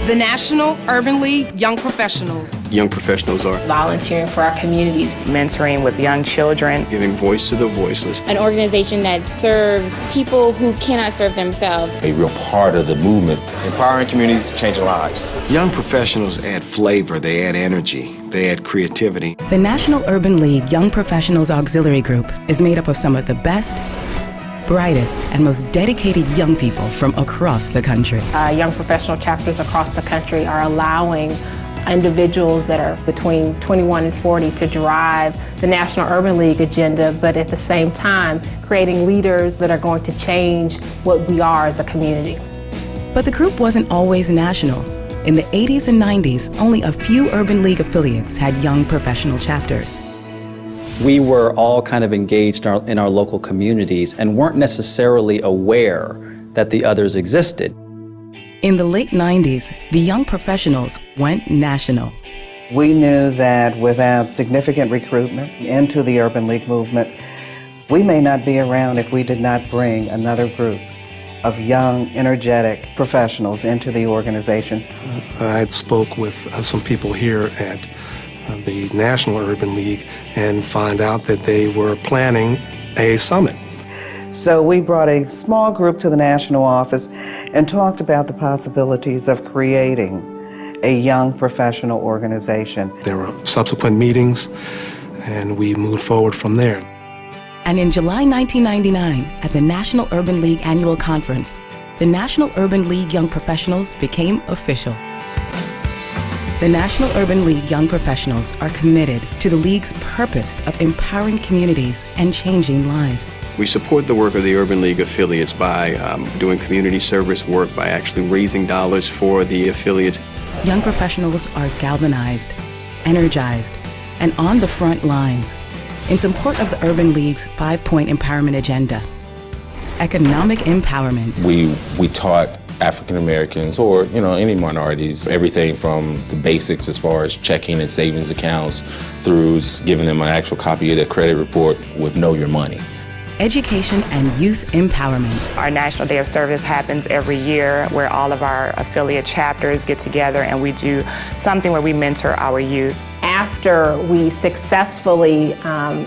The National Urban League Young Professionals. Young professionals are volunteering for our communities, mentoring with young children, giving voice to the voiceless. An organization that serves people who cannot serve themselves. A real part of the movement. Empowering communities, changing lives. Young professionals add flavor, they add energy, they add creativity. The National Urban League Young Professionals Auxiliary Group is made up of some of the best, brightest, and most dedicated young people from across the country. Young professional chapters across the country are allowing individuals that are between 21 and 40 to drive the National Urban League agenda, but at the same time, creating leaders that are going to change what we are as a community. But the group wasn't always national. In the 80s and 90s, only a few Urban League affiliates had young professional chapters. We were all kind of engaged in our local communities and weren't necessarily aware that the others existed. In the late 90s, the young professionals went national. We knew that without significant recruitment into the Urban League movement, we may not be around if we did not bring another group of young, energetic professionals into the organization. I spoke with some people here at the National Urban League and find out that they were planning a summit. So we brought a small group to the national office and talked about the possibilities of creating a young professional organization. There were subsequent meetings and we moved forward from there. And in July 1999, at the National Urban League Annual Conference, the National Urban League Young Professionals became official. The National Urban League Young Professionals are committed to the League's purpose of empowering communities and changing lives. We support the work of the Urban League affiliates by doing community service work, by actually raising dollars for the affiliates. Young professionals are galvanized, energized, and on the front lines in support of the Urban League's 5-point empowerment agenda. Economic empowerment. We taught African Americans or any minorities everything from the basics as far as checking and savings accounts through giving them an actual copy of their credit report with Know Your Money. Education and youth empowerment. Our National Day of Service happens every year where all of our affiliate chapters get together and we do something where we mentor our youth. After we successfully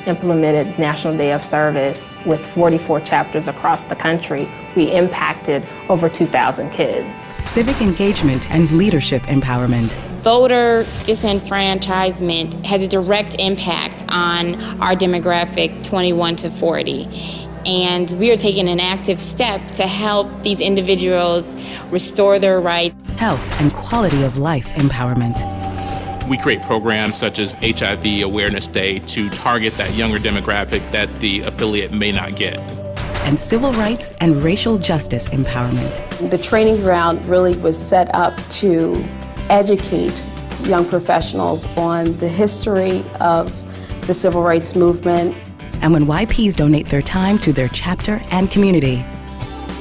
implemented National Day of Service with 44 chapters across the country, we impacted over 2,000 kids. Civic engagement and leadership empowerment. Voter disenfranchisement has a direct impact on our demographic 21 to 40. And we are taking an active step to help these individuals restore their rights. Health and quality of life empowerment. We create programs such as HIV Awareness Day to target that younger demographic that the affiliate may not get. And civil rights and racial justice empowerment. The training ground really was set up to educate young professionals on the history of the civil rights movement. And when YPs donate their time to their chapter and community,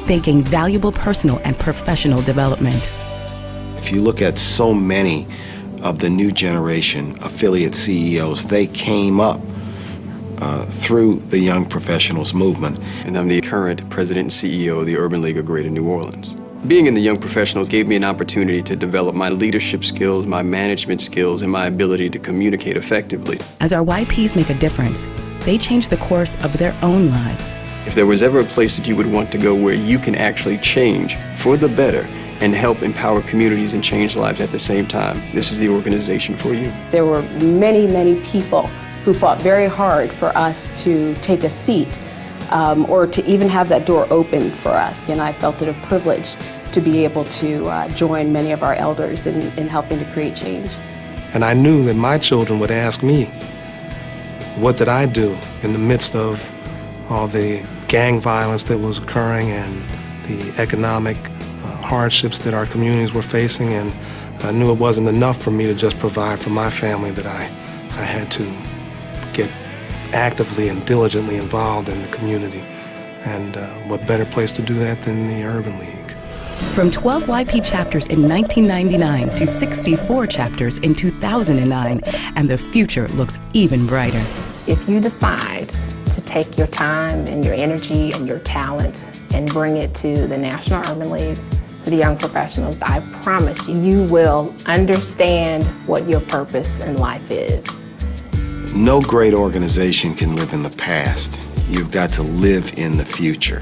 they gain valuable personal and professional development. If you look at so many of the new generation affiliate CEOs, they came up through the Young Professionals movement. And I'm the current president and CEO of the Urban League of Greater New Orleans. Being in the Young Professionals gave me an opportunity to develop my leadership skills, my management skills, and my ability to communicate effectively. As our YPs make a difference, they change the course of their own lives. If there was ever a place that you would want to go where you can actually change for the better and help empower communities and change lives at the same time, this is the organization for you. There were many, many people who fought very hard for us to take a seat or to even have that door open for us. And I felt it a privilege to be able to join many of our elders in helping to create change. And I knew that my children would ask me, what did I do in the midst of all the gang violence that was occurring and the economic hardships that our communities were facing, and I knew it wasn't enough for me to just provide for my family, that I had to get actively and diligently involved in the community. And what better place to do that than the Urban League? From 12 YP chapters in 1999 to 64 chapters in 2009, and the future looks even brighter. If you decide to take your time and your energy and your talent and bring it to the National Urban League, to the young professionals, I promise you, you will understand what your purpose in life is. No great organization can live in the past. You've got to live in the future.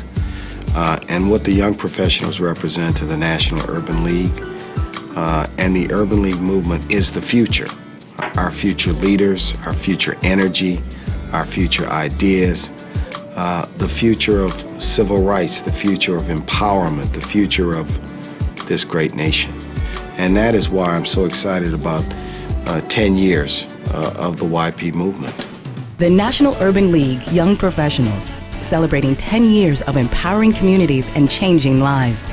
And what the young professionals represent to the National Urban League and the Urban League movement is the future. Our future leaders, our future energy, our future ideas, the future of civil rights, the future of empowerment, the future of this great nation. And that is why I'm so excited about 10 years of the YP movement. The National Urban League Young Professionals, celebrating 10 years of empowering communities and changing lives.